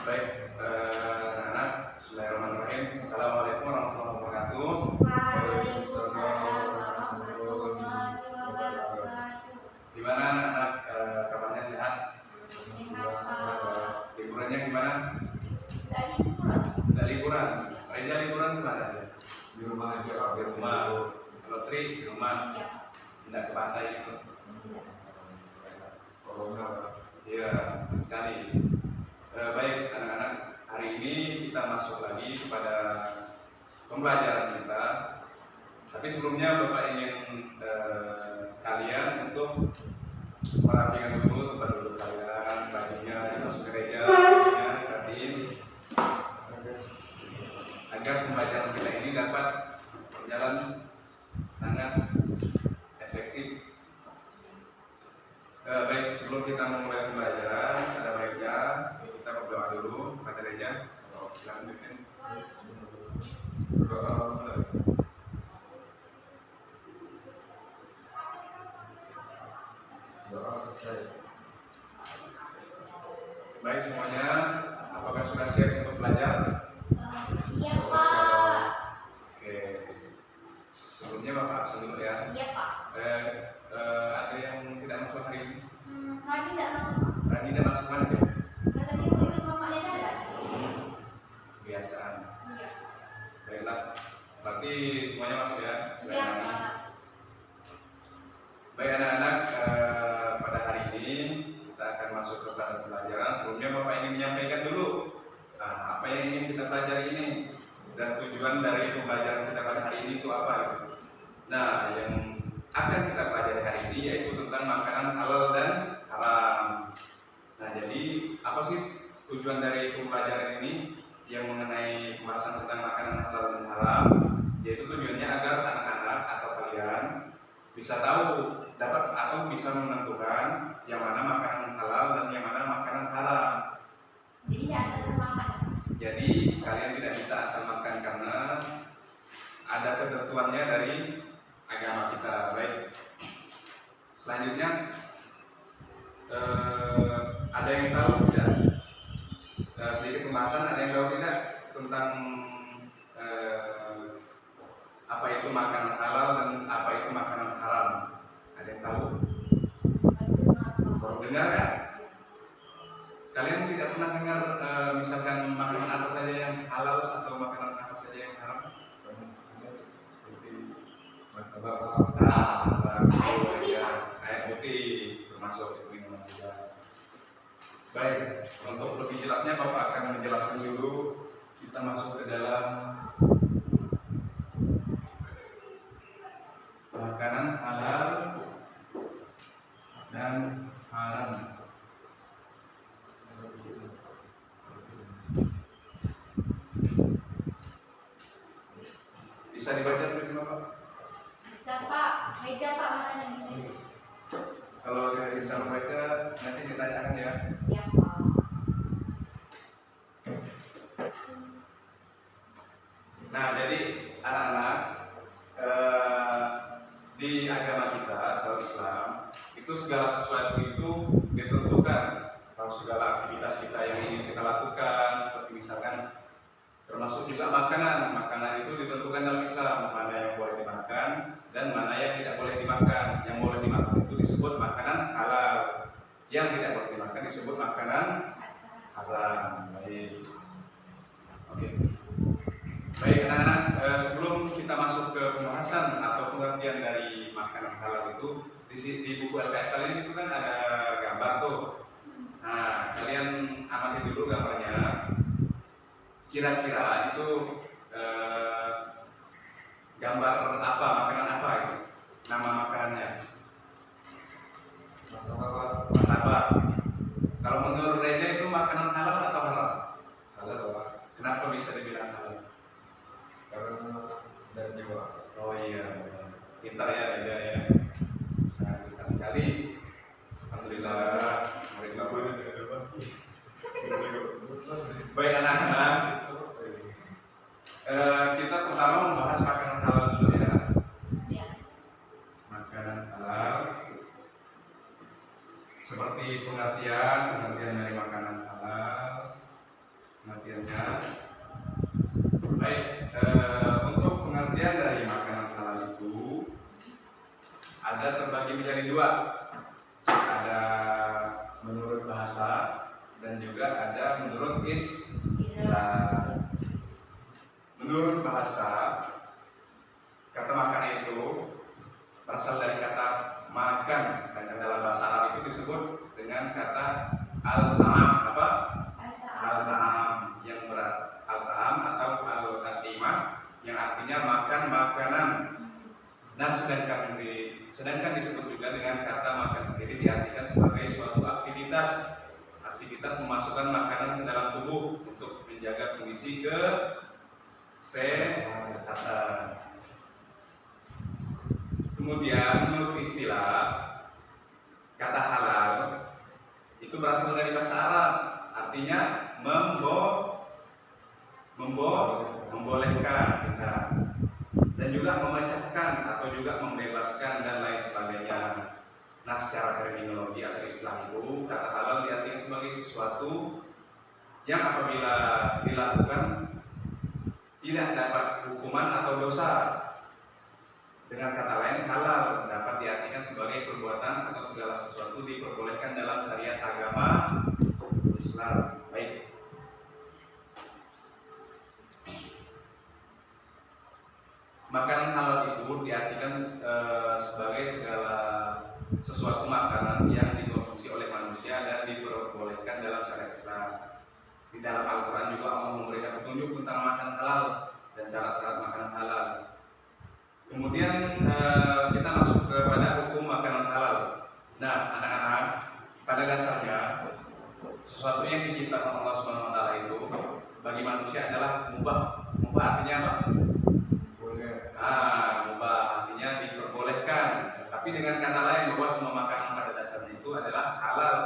Baik, anak-anak, bismillahirrahmanirrahim. Assalamualaikum warahmatullahi wabarakatuh. Waalaikumsalam warahmatullahi wabarakatuh. Gimana anak-anak, kabarnya sehat? Sehat, Pak. Liburannya gimana? Tidak liburan. Tidak liburan. Reja liburan kemana? Di rumah aja, Pak. Di rumah. Kalau Tri di rumah. Iya. Tidak ke pantai itu. Tidak. Corona, Pak. Iya, betul sekali. Baik anak-anak, hari ini kita masuk lagi kepada pembelajaran kita. Tapi sebelumnya Bapak ingin kalian untuk merapikan dulu tempat duduk kalian, bajunya, masuk gereja, perhatiin agar pembelajaran kita ini dapat berjalan sangat efektif. Baik, sebelum kita memulai pembelajaran, ada baiknya kita berdoa dulu pada gereja. Silakan bikin Berdoa. Doa selesai. Baik semuanya, apakah sudah siap untuk belajar? Siap, Pak. Oke. Sebelumnya Bapak absen dulu ya. Iya, Pak. Ada yang tidak masuk hari ini? Rani tidak masuk, Pak. Rani tidak masuk mana ya? Katanya mau ikut Mama Leda. Kebiasaan. Iya. Baiklah. Berarti semuanya masuk ya? Iya, Pak. Baik anak-anak, pada hari ini kita akan masuk ke pelajaran. Sebelumnya Bapak ingin menyampaikan dulu apa yang ingin kita pelajari ini dan tujuan dari pembelajaran kita pada hari ini itu apa gitu. Nah, yang akan kita pelajari hari ini yaitu tentang makanan halal dan haram. Nah, jadi apa sih tujuan dari pembelajaran ini yang mengenai pembahasan tentang makanan halal dan haram? Yaitu tujuannya agar anak-anak atau kalian bisa tahu, dapat atau bisa menentukan yang mana makanan halal dan yang mana makanan haram. Jadi tidak asal makan. Jadi kalian tidak bisa asal makan karena ada ketentuannya dari agama kita. Baik. Selanjutnya ada yang tahu tidak? Sedikit pembahasan, ada yang tahu tidak tentang apa itu makanan halal dan apa itu makanan haram? Ada yang tahu? Baru dengar ya? Kalian tidak pernah dengar misalkan makanan apa saja yang halal atau makanan apa saja yang haram? Seperti martabak. Air putih, ya, Pak. air putih termasuk itu minuman juga. Baik, untuk lebih jelasnya Bapak akan menjelaskan dulu. Kita masuk ke dalam makanan halal dan haram. Bisa dibaca tulisnya Bapak? Bisa, Pak. Meja, Pak, mana yang ini? Kalau tidak bisa membaca, nanti ditanyakan ya. Iya, Pak. Nah, jadi anak-anak di agama kita atau Islam itu segala sesuatu itu ditentukan. Kalau segala aktivitas kita yang ingin kita lakukan, seperti misalkan termasuk juga makanan itu ditentukan dalam Islam, mana yang boleh dimakan dan mana yang tidak boleh dimakan. Yang boleh dimakan itu disebut makanan halal, yang tidak boleh dimakan disebut makanan haram. Baik, oke. Baik anak-anak, sebelum kita masuk ke pembahasan atau pengertian dari makanan halal itu, di buku LPS kalian itu kan ada gambar tuh. Nah, kalian amati dulu gambarnya. Kira-kira itu gambar apa, makanan apa itu? Nama makanannya? Martabak. Kalau menurut Reja itu makanan halal atau haram? Halal, Pak. Kenapa bisa dibilang halal? Karena zat jiwa. Oh iya, pintar ya Reja ya. Sangat pintar sekali. Alhamdulillah. Baik anak-anak, kita pertama membahas makanan halal dulu ya. Iya. Makanan halal seperti pengertian dari makanan halal pengertiannya. Baik, untuk pengertian dari makanan halal itu ada terbagi menjadi dua. Ada menurut bahasa dan juga ada menurut istilah. Menurut bahasa, kata makan itu berasal dari kata makan, sedangkan dalam bahasa Arab itu disebut dengan kata al-ta'am. Apa? Al-ta'am, yang berat al-ta'am atau al-tatimah, yang artinya makan makanan. Nah, sedangkan disebut juga dengan kata makan sendiri diartikan sebagai suatu aktivitas memasukkan makanan ke dalam tubuh untuk menjaga kondisi kesehatan. Kemudian menurut istilah, kata halal itu berasal dari bahasa Arab, artinya membolehkan dan juga memecahkan atau juga membebaskan dan lain sebagainya. Nah, secara terminologi atau istilah itu, kata halal diartikan sebagai sesuatu yang apabila dilakukan tidak dapat hukuman atau dosa. Dengan kata lain, halal dapat diartikan sebagai perbuatan atau segala sesuatu diperbolehkan dalam syariat agama Islam. Baik. Makanan halal itu diartikan sebagai segala sesuatu makanan yang dikonsumsi oleh manusia dan diperbolehkan dalam syariat Islam. Di dalam Al-Quran juga Allah memberikan petunjuk tentang makanan halal dan syarat-syarat makanan halal. Kemudian kita masuk kepada hukum makanan halal. Nah, anak-anak, pada dasarnya sesuatu yang diciptakan Allah SWT itu bagi manusia adalah mubah. Mubah artinya apa? Boleh. Mubah artinya diperbolehkan. Tapi dengan kata lain bahwa semua makanan pada dasarnya itu adalah halal.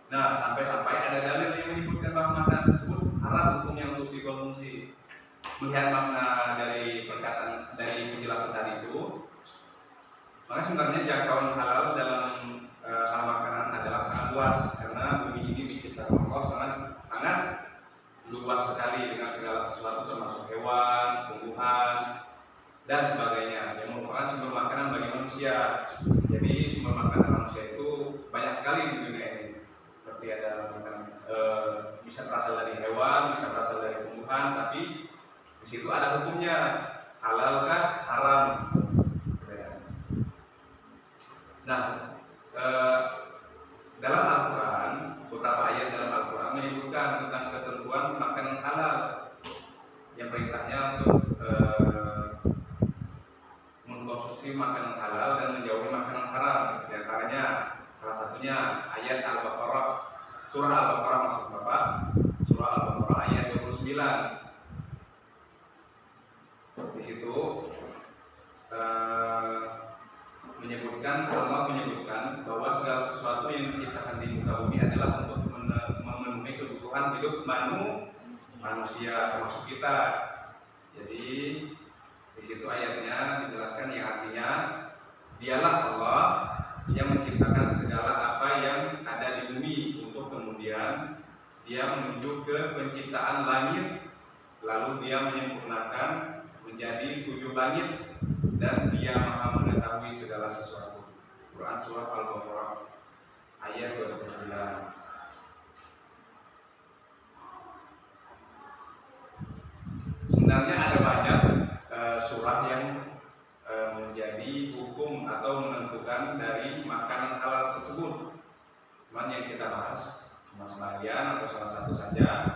Nah, sampai-sampai ada dalil yang menyebutkan bahwa makanan tersebut haram hukumnya untuk dikonsumsi. Melihat makna dari perkataan dari penjelasan tadi itu, maka sebenarnya jangkauan halal dalam hal makanan adalah sangat luas, karena bumi ini diciptakan Allah sangat luas sekali dengan segala sesuatu termasuk hewan, tumbuhan dan sebagainya yang merupakan sumber makanan bagi manusia. Jadi sumber makanan manusia itu banyak sekali di dunia ini. Seperti ada makanan bisa berasal dari hewan, bisa berasal dari tumbuhan, tapi di situ ada hukumnya, halalkah, haram. Nah, dalam Al-Quran, beberapa ayat dalam Al-Quran menyebutkan tentang ketentuan makanan halal, yang perintahnya untuk mengkonsumsi makanan halal dan menjauhi makanan haram. Di antaranya, salah satunya ayat Al-Baqarah, surah Al-Baqarah maksud Bapak, surah Al-Baqarah ayat 29. Di situ Allah menyebutkan bahwa segala sesuatu yang diciptakan di muka bumi adalah untuk memenuhi kebutuhan hidup manusia termasuk kita. Jadi di situ ayatnya dijelaskan yang artinya dialah Allah yang menciptakan segala apa yang ada di bumi untuk kemudian dia menuju ke penciptaan langit, lalu dia menyempurnakan menjadi 7 langit dan dia maha mengetahui segala sesuatu. Quran surah Al-Baqarah ayat 29. Sebenarnya ada banyak surah yang menjadi hukum atau menentukan dari makanan halal tersebut. Cuman yang kita bahas cuma sebagian atau salah satu saja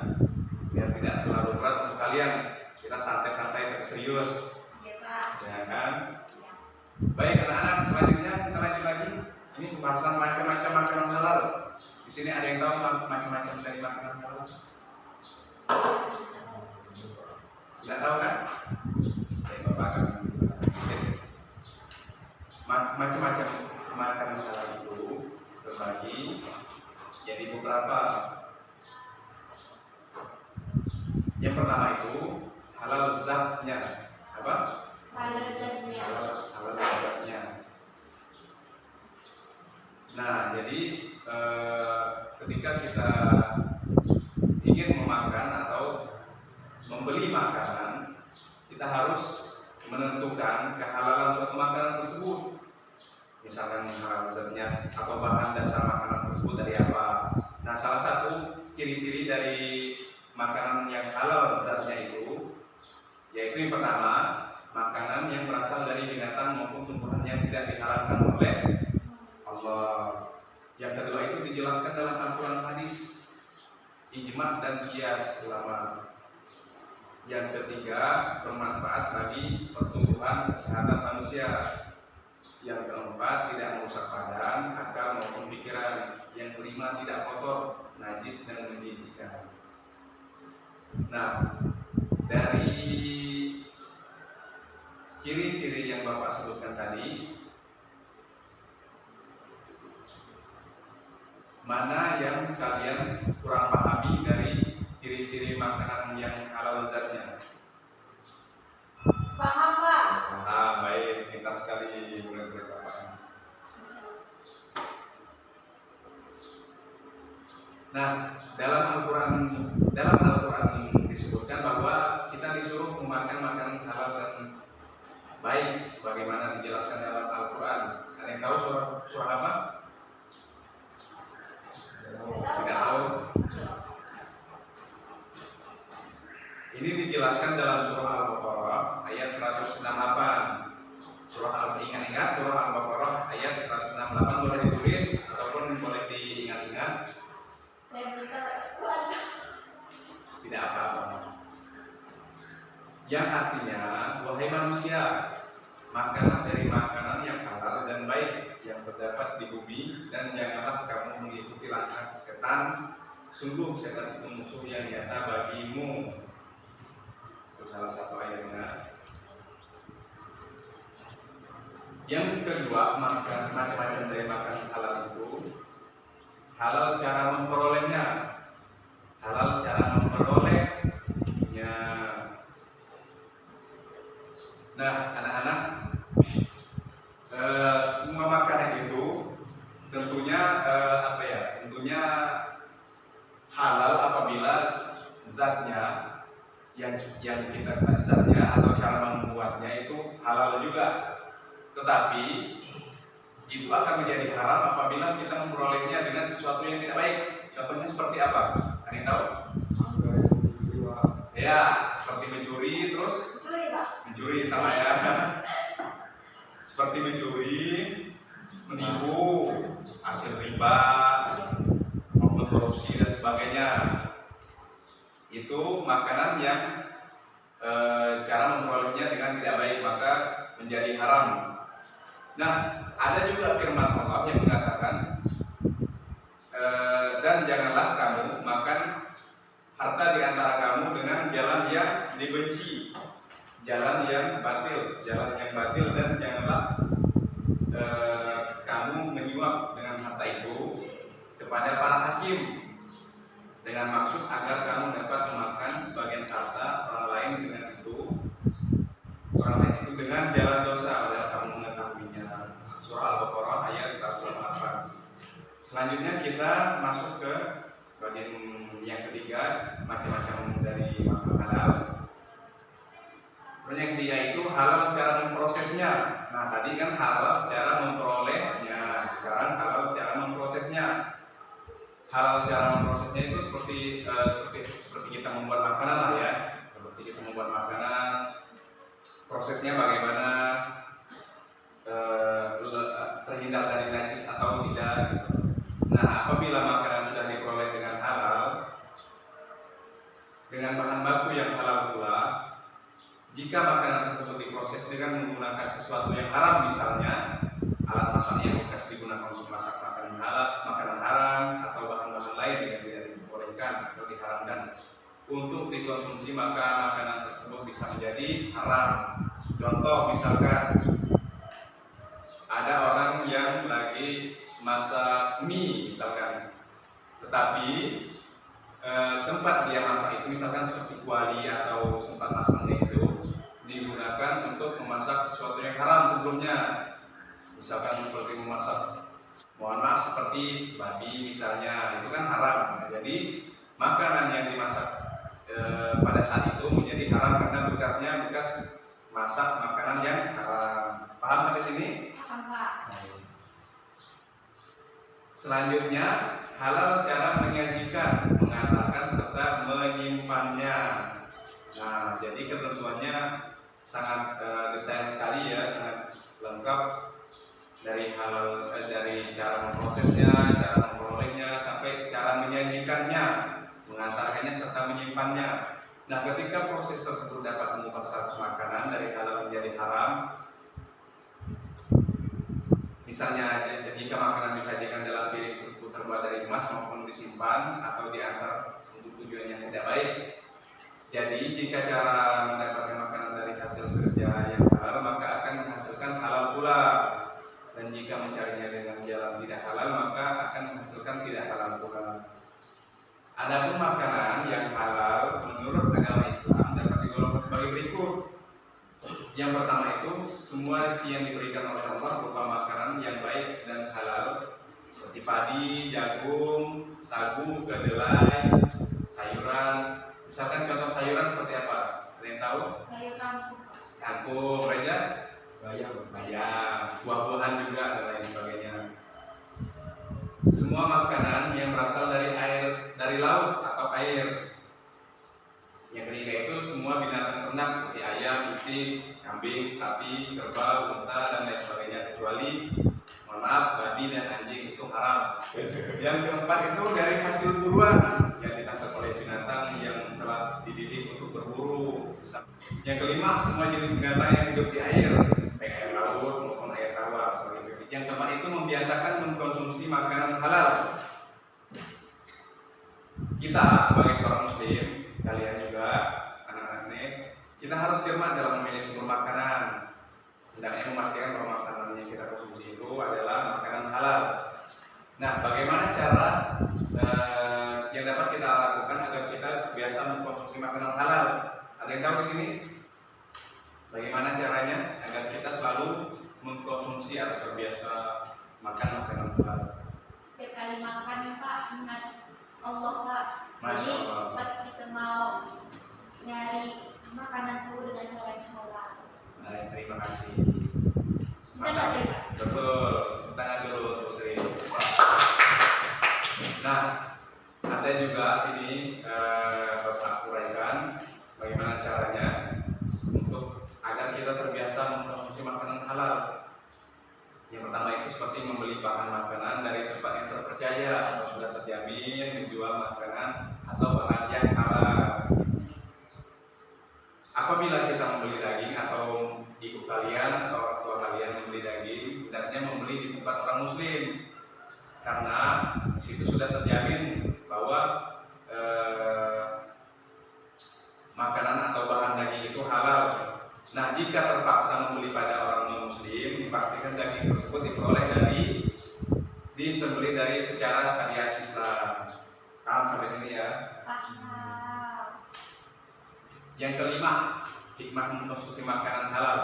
biar tidak terlalu berat untuk kalian. Kita santai-santai tapi serius. Iya, Pak. Ya kan? Iya. Baik anak-anak, selanjutnya kita lanjut lagi. Ini pembahasan macam-macam makanan halal. Di sini ada yang tahu macam-macam dari makanan halal? Tidak tahu kan? Baik, Bapak akan menjelaskan. Macam-macam makanan halal itu terbagi jadi beberapa. Yang pertama itu halal zatnya. Apa? Halal zatnya. Halal zatnya. Nah, jadi ketika kita ingin memakan atau membeli makanan, kita harus menentukan kehalalan suatu makanan tersebut. Misalkan halal zatnya atau bahan dasar makanan tersebut dari apa. Nah, salah satu ciri-ciri dari makanan yang halal zatnya itu, yaitu yang pertama, makanan yang berasal dari binatang maupun tumbuhan yang tidak diharamkan oleh Allah. Yang kedua itu dijelaskan dalam Al-Quran, hadis, ijma dan qiyas ulama. Yang ketiga, bermanfaat bagi pertumbuhan kesehatan manusia. Yang keempat, tidak merusak badan, akal maupun pikiran. Yang kelima, tidak kotor, najis dan menjijikkan. Nah, dari ciri-ciri yang Bapak sebutkan tadi, mana yang kalian kurang pahami dari ciri-ciri makanan yang halal zatnya? Paham, Pak? Paham, baik, pintar sekali murid-murid Bapak. Nah, dalam Al-Quran disebutkan bahwa kita disuruh memakan makanan halal dan baik, sebagaimana dijelaskan dalam Al-Quran. Ada yang tahu surah apa? Tidak tahu. Ini dijelaskan dalam surah Al-Baqarah ayat 168. Ingat-ingat surah Al-Baqarah ayat 168, boleh ditulis ataupun boleh diingat-ingat. Saya minta Al-Quran. Tidak apa-apa. Yang artinya, wahai manusia, makanlah dari makanan yang halal dan baik yang terdapat di bumi, dan janganlah kamu mengikuti langkah setan. Sungguh setan itu musuh yang nyata bagimu. Itu salah satu ayatnya. Yang kedua, makan macam-macam dari makanan halal itu. Halal cara memperolehnya. Halal cara memperolehnya. Nah, anak-anak, semua makanan itu tentunya tentunya halal apabila zatnya yang kita zatnya atau cara membuatnya itu halal juga. Tetapi itu akan menjadi haram apabila kita memperolehnya dengan sesuatu yang tidak baik. Contohnya seperti apa? Ada yang tahu? Ya, seperti mencuri, terus mencuri sama ya. Seperti mencuri, menipu, hasil riba, maupun korupsi dan sebagainya. Itu makanan yang cara memperolehnya dengan tidak baik, maka menjadi haram. Nah, ada juga firman Allah yang mengatakan, dan janganlah kamu makan harta di antara kamu dengan jalan yang dibenci, jalan yang batil, dan janganlah kamu menyuap dengan harta itu kepada para hakim dengan maksud agar kamu dapat memakan sebagian harta orang lain dengan itu dengan jalan dosa, padahal kamu mengetahuinya. Surah Al-Baqarah ayat 188. Selanjutnya kita masuk ke bagian yang ketiga, macam-macam dari makanan halal. Yang ketiga itu halal cara memprosesnya. Nah, tadi kan halal cara memperolehnya, sekarang halal cara memprosesnya. Halal cara memprosesnya itu seperti kita membuat makanan lah ya. Seperti kita membuat makanan, prosesnya bagaimana, terhindar dari najis atau tidak gitu. Nah, apabila makanan sudah diperoleh dengan halal, dengan bahan baku yang halal pula, jika makanan tersebut diproses dengan menggunakan sesuatu yang haram, misalnya alat masak yang bekas digunakan untuk masak makanan haram, atau bahan-bahan lain yang tidak dibolehkan atau diharamkan untuk dikonsumsi, maka makanan tersebut bisa menjadi haram. Contoh, misalkan ada orang yang lagi masak mie misalkan, tetapi tempat dia masak itu misalkan seperti kuali atau tempat masaknya itu digunakan untuk memasak sesuatu yang haram sebelumnya, misalkan seperti memasak, mohon maaf, seperti babi misalnya, itu kan haram. Nah, jadi makanan yang dimasak pada saat itu menjadi memasak makanan yang halal. Paham sampai sini? Paham, Pak. Selanjutnya, halal cara menyajikan, mengatakan serta menyimpannya. Nah, jadi ketentuannya sangat detail sekali ya, sangat lengkap dari halal dari cara memprosesnya, cara memperolehnya sampai cara menyajikannya, mengantarkannya serta menyimpannya. Nah, ketika proses tersebut dapat mengubah status makanan dari halal menjadi haram, misalnya jika makanan disajikan dalam piring tersebut terbuat dari emas maupun disimpan atau diantar untuk tujuan yang tidak baik. Jadi jika cara mendapatkan makanan dari hasil kerja yang halal maka akan menghasilkan halal pula. Dan jika mencarinya dengan jalan tidak halal maka akan menghasilkan tidak halal pula. Adapun makanan yang halal menurut agama Islam dapat digolongkan sebagai berikut. Yang pertama itu semua rezeki yang diberikan oleh Allah berupa makanan yang baik dan halal seperti padi, jagung, sagu, kedelai, sayuran. Misalkan contoh sayuran seperti apa? Ada yang tahu? Sayur kangkung. Kangkung, Reja? Bayam. Bayam, buah-buahan juga dan lain sebagainya. Semua makanan yang berasal dari air, dari laut atau air. Yang ketiga itu semua binatang ternak seperti ayam, itik, kambing, sapi, kerbau, unta dan lain sebagainya kecuali mohon maaf babi dan anjing itu haram. Yang keempat itu dari hasil buruan yang ditangkap oleh binatang yang telah dididik untuk berburu. Yang kelima semua jenis binatang yang hidup di air baik air laut maupun air tawar seperti itu. Yang keempat itu membiasakan mengkonsumsi makanan halal. Kita sebagai seorang muslim, kalian juga anak-anak ini, kita harus cermat dalam memilih sumber makanan. Hendaknya memastikan bahwa makanan yang kita konsumsi itu adalah makanan halal. Nah, bagaimana cara yang dapat kita lakukan agar kita biasa mengkonsumsi makanan halal? Ada yang tahu di sini? Bagaimana caranya agar kita selalu mengkonsumsi atau terbiasa makan makanan halal? Setiap kali makan, Pak, ingat Allah, Pak. Masya Jadi Allah. pas kita mau nyari makanan itu dengan cara yang halal. Baik, terima kasih. Kita nggak ada, Pak. Betul, tangan dulu untuk Tri. Nah, ada juga ini Bapak uraikan bagaimana caranya untuk agar kita terbiasa mengkonsumsi makanan halal. Yang pertama itu seperti membeli bahan makanan dari tempat yang terpercaya atau sudah terjamin menjual makanan atau bahan yang halal. Apabila kita membeli daging atau ibu kalian atau orang tua kalian membeli daging, hendaknya membeli di tempat orang muslim karena di situ sudah terjamin bahwa makanan atau bahan daging itu halal. Nah, jika terpaksa membeli pada orang non-muslim, dipastikan daging tersebut diperoleh dari disembelih dari secara syariat Islam. Paham sampai sini ya? Paham. Yang kelima, hikmah mengkonsumsi makanan halal.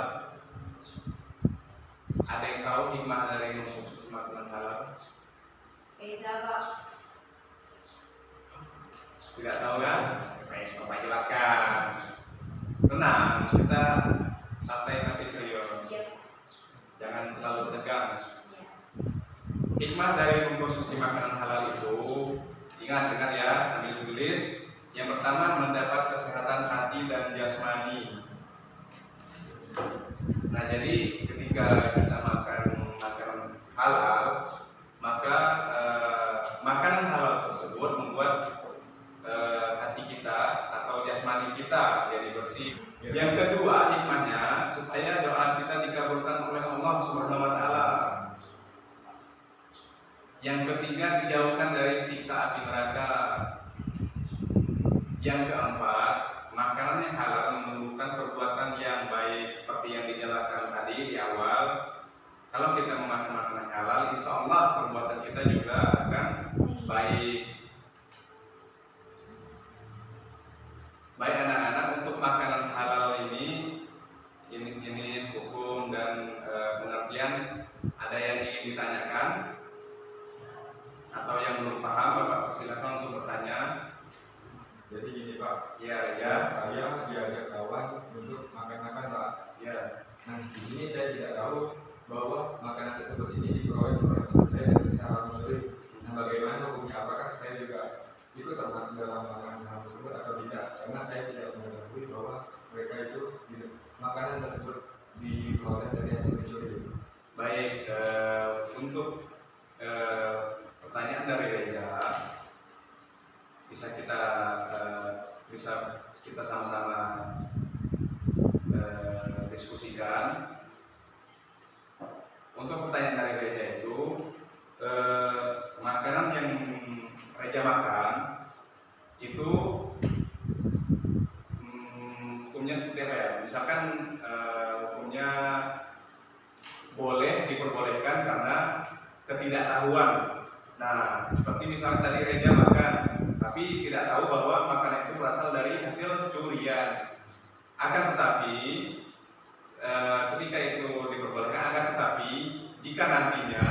Ada yang tahu hikmah dari mengkonsumsi makanan halal? Pak. Tidak tahu kan? Baik, Bapak jelaskan. Tenang, kita santai tapi serius. Iya. Jangan terlalu tegang. Iya. Hikmah dari mengkonsumsi makanan halal itu, ingat dengar ya sambil tulis. Yang pertama, mendapat kesehatan hati dan jasmani. Nah, jadi ketika kita makan makanan halal, maka makanan halal tersebut membuat hati kita atau jasmani kita jadi bersih. Yang kedua, hikmahnya supaya doa kita dikabulkan oleh Allah Subhanahu wa taala. Yang ketiga, dijauhkan dari siksa api neraka. Yang keempat, makanan yang halal menumbuhkan perbuatan yang baik seperti yang dijelaskan tadi di awal. Kalau kita memakan makanan halal, insya Allah perbuatan kita juga akan baik. Baik anak-anak, untuk makanan halal ini jenis-jenis hukum dan pengertian ada yang ingin ditanyakan atau yang belum paham, Bapak persilakan untuk bertanya. Jadi gini Pak, Ya, ya. saya diajak kawan untuk makan-makan Pak. Ya. Nah, di sini saya tidak tahu bahwa makanan tersebut ini diperoleh oleh teman saya dari secara mencuri. Nah, bagaimana hukumnya? Apakah saya juga itu termasuk dalam makanan hal tersebut atau tidak? Karena saya tidak mengetahui bahwa mereka itu makanan tersebut diperoleh dari hasil mencuri. Baik, untuk pertanyaan dari Reja bisa kita sama-sama diskusikan. Untuk pertanyaan dari Reja itu, makanan yang Reja makan itu hukumnya seperti apa ya? Misalkan hukumnya boleh diperbolehkan karena ketidaktahuan. Nah, seperti misalnya tadi Reja makan, tapi tidak tahu bahwa makanan itu berasal dari hasil curian. Akan tetapi ketika itu diperbolehkan, akan tetapi jika nantinya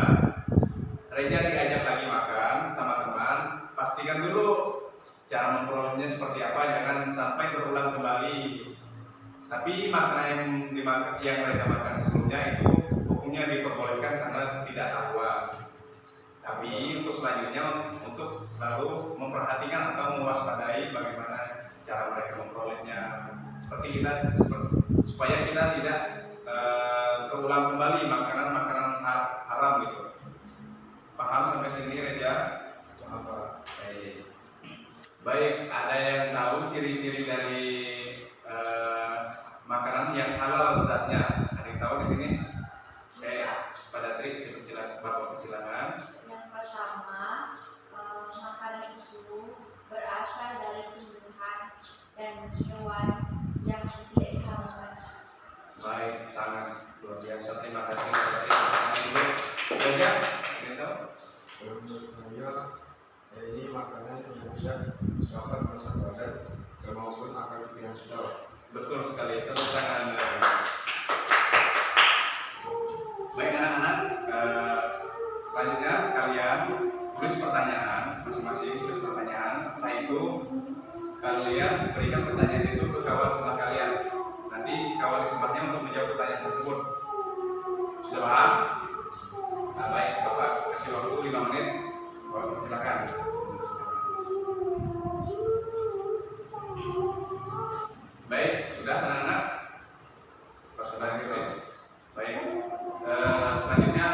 Reja diajak lagi makan sama teman, pastikan dulu cara memperolehnya seperti apa, jangan sampai berulang kembali. Tapi makanan yang Reja makan sebelumnya itu hukumnya diperbolehkan karena ketidaktahuan. Tapi untuk selanjutnya untuk selalu memperhatikan atau mewaspadai bagaimana cara mereka memperolehnya, supaya kita tidak terulang kembali makanan-makanan haram gitu. Paham sampai sini Reja? Apa? Baik, ada yang tahu ciri-ciri dari makanan yang halal zatnya? Ada yang tahu di sini? Pada trik Bapak silakan. Yang pertama, makanan itu berasal dari tumbuhan dan hewan yang tidak diharamkan. Baik, sangat luar biasa. Terima kasih. Reja, ingin tahu? Menurut saya, ini makanan yang tidak dapat merusak badan maupun akal pikiran kita. Betul sekali. Tepuk tangan. Baik anak-anak, selanjutnya kalian tulis pertanyaan masing-masing, tulis pertanyaan. Setelah itu kalian berikan pertanyaan itu ke kawan sebelah kalian. Nanti kawan sebelahnya untuk menjawab pertanyaan tersebut. Sudah paham? Nah, baik, Bapak kasih waktu 5 menit. Bapak silakan. Baik, sudah anak-anak? Sudah gitu. Baik. Selanjutnya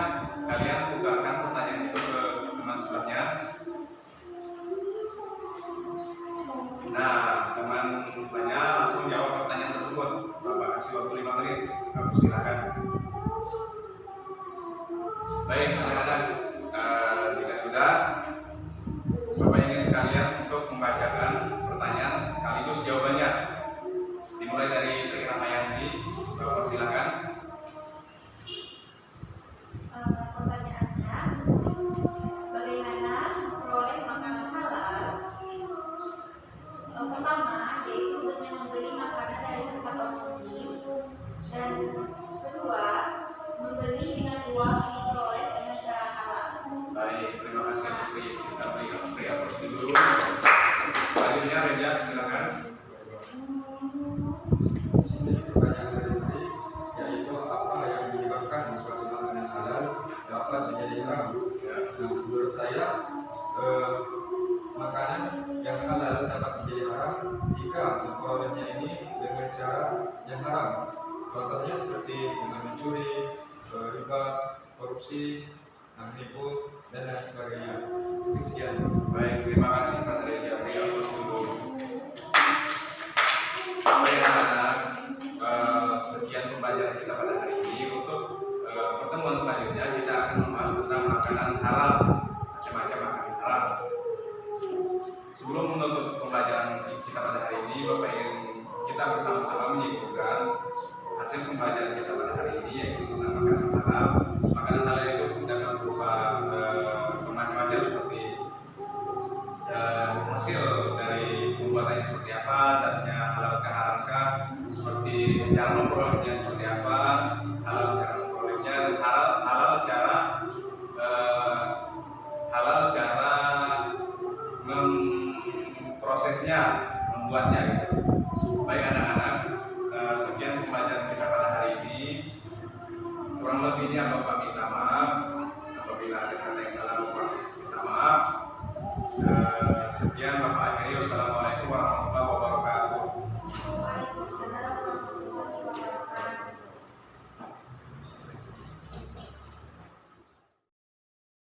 kalian tukarkan pertanyaan itu ke teman sebelahnya. Nah, teman sebelahnya langsung jawab pertanyaan tersebut. Bapak kasih waktu 5 menit. Bapak silakan. Baik, anak-anak, jika sudah, Bapak ingin kalian untuk membacakan pertanyaan sekaligus jawabannya. Dimulai dari Tri Ramayanti. Bapak silakan. Pertanyaannya, bagaimana memperoleh makanan halal? Pertama, yaitu dengan membeli makanan dari tempat orang muslim, dan kedua, membeli dengan uang yang diperoleh dengan cara halal. Baik, terima kasih Putri. Kita beri apresiasi dulu. Selanjutnya Reja, silakan. Ini pertanyaan dari Tri, yaitu apa yang menyebabkan suatu makanan halal dapat menjadi haram? Ya. Nah, menurut saya, makanan yang halal dapat menjadi haram jika memperolehnya ini dengan cara yang haram. Contohnya seperti dengan mencuri, riba, korupsi, menipu, dan lain sebagainya. Sekian. Baik, terima kasih Pak Reja. Beri apresiasi dulu. Baik anak-anak, sekian pembelajaran kita pada hari ini. Untuk pertemuan selanjutnya kita akan membahas tentang makanan halal, macam-macam makanan halal. Sebelum menutup pembelajaran kita pada hari ini, Bapak ingin kita bersama-sama menyimpulkan hasil pembelajaran kita pada hari ini, yaitu tentang makanan halal. Makanan halal itu dapat berupa bermacam-macam seperti hasil dari pembuatannya seperti apa, zatnya halalkah haramkah, seperti cara memperolehnya seperti apa, halal cara memperolehnya, halal cara memprosesnya, membuatnya gitu. Baik anak-anak, sekian pembelajaran kita pada hari Kurang lebihnya Bapak minta maaf. Apabila ada kata yang salah Bapak minta maaf. Sekian Bapak akhiri. Wassalamualaikum.